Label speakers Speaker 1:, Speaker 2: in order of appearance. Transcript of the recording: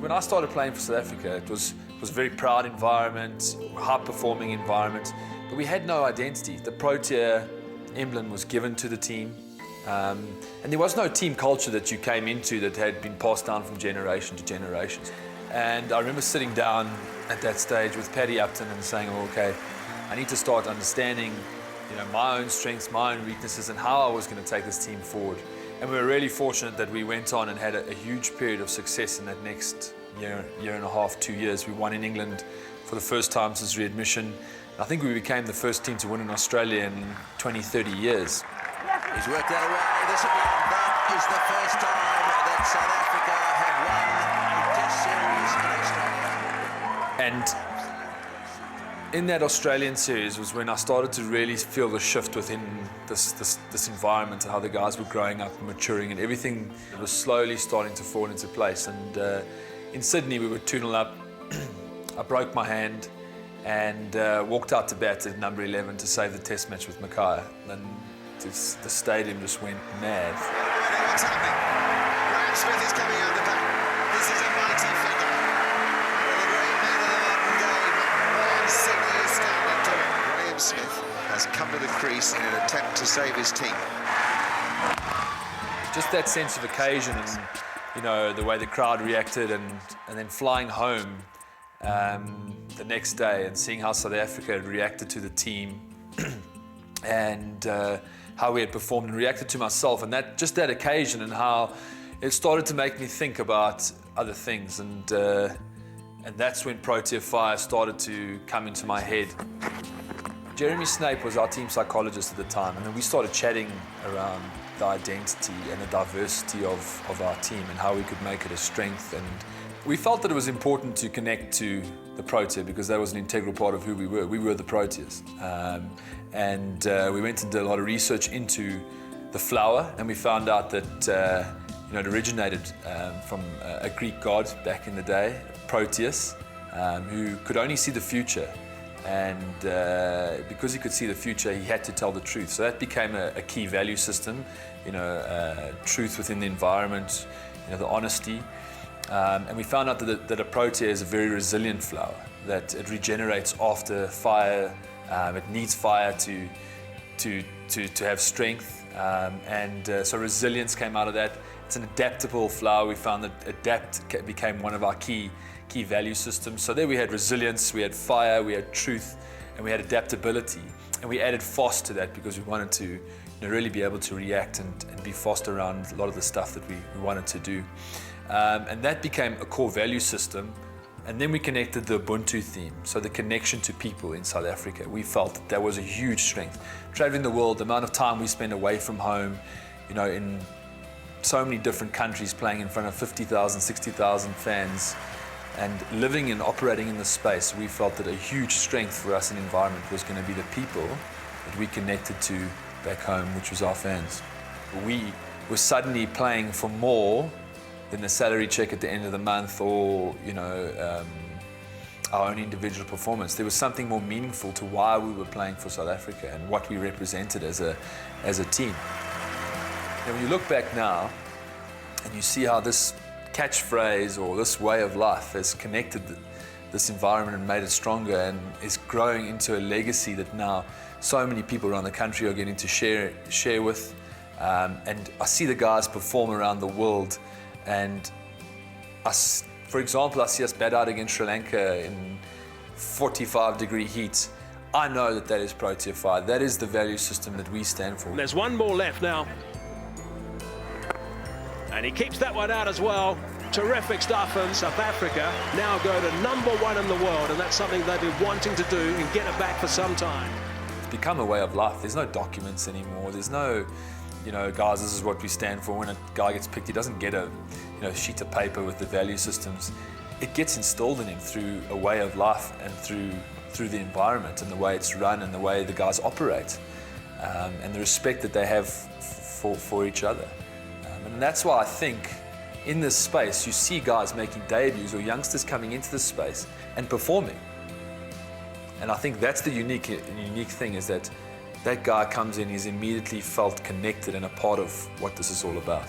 Speaker 1: when I started playing for South Africa, it was a very proud environment, high-performing environment, but we had no identity. The Protea emblem was given to the team, and there was no team culture that you came into that had been passed down from generation to generation. And I remember sitting down at that stage with Paddy Upton and saying, oh, okay, I need to start understanding, my own strengths, my own weaknesses, and how I was going to take this team forward. And we were really fortunate that we went on and had a huge period of success in that next year and a half, 2 years. We won in England for the first time since readmission. I think we became the first team to win in Australia in 20, 30 years.
Speaker 2: He's worked that away. This will be on. That is the first time that South Africa have won a Test series in Australia.
Speaker 1: And in that Australian series was when I started to really feel the shift within this environment, how the guys were growing up and maturing, and everything was slowly starting to fall into place. And in Sydney, we were 2-0 up. I broke my hand and walked out to bat at number 11 to save the Test match with Mackay. And the stadium just went mad.
Speaker 3: What's happening? Graeme Smith is coming out the back. This is a mighty figure. The great man of the modern game. And Sydney is standing to it. Graeme Smith has come to the crease in an attempt to save his team.
Speaker 1: Just that sense of occasion and, the way the crowd reacted, and then flying home the next day and seeing how South Africa had reacted to the team and how we had performed, and reacted to myself, and that occasion, and how it started to make me think about other things, and that's when Protea Fire started to come into my head. Jeremy Snape was our team psychologist at the time, and then we started chatting around the identity and the diversity of our team and how we could make it a strength. And we felt that it was important to connect to the Protea because that was an integral part of who we were. We were the Proteas. We went and did a lot of research into the flower, and we found out that it originated from a Greek god back in the day, Proteas, who could only see the future. And because he could see the future, he had to tell the truth. So that became a key value system, truth within the environment, the honesty. And we found out that a Protea is a very resilient flower, that it regenerates after fire. It needs fire to have strength. So resilience came out of that. It's an adaptable flower. We found that adapt became one of our key value systems. So there we had resilience, we had fire, we had truth, and we had adaptability. And we added fast to that because we wanted to really be able to react and be fast around a lot of the stuff that we wanted to do. And that became a core value system. And then we connected the Ubuntu theme, so the connection to people in South Africa. We felt that was a huge strength. Traveling the world, the amount of time we spend away from home, in so many different countries, playing in front of 50,000, 60,000 fans, and living and operating in this space, we felt that a huge strength for us in environment was going to be the people that we connected to back home, which was our fans. We were suddenly playing for more than a salary check at the end of the month, or our own individual performance. There was something more meaningful to why we were playing for South Africa and what we represented as a team. And when you look back now and you see how this catchphrase or this way of life has connected this environment and made it stronger, and is growing into a legacy that now so many people around the country are getting to share with. And I see the guys perform around the world, and for example, I see us bat out against Sri Lanka in 45-degree heat. I know that is Protea Fire. That is the value system that we stand for.
Speaker 4: There's one more left now. And he keeps that one out as well. Terrific stuff. And South Africa now go to #1 in the world, and that's something they've been wanting to do and get it back for some time.
Speaker 1: It's become a way of life. There's no documents anymore. There's no, guys, this is what we stand for. When a guy gets picked, he doesn't get a sheet of paper with the value systems. It gets installed in him through a way of life and through the environment and the way it's run and the way the guys operate, and the respect that they have for each other. And that's why I think in this space you see guys making debuts or youngsters coming into this space and performing. And I think that's the unique thing, is that guy comes in, he's immediately felt connected and a part of what this is all about.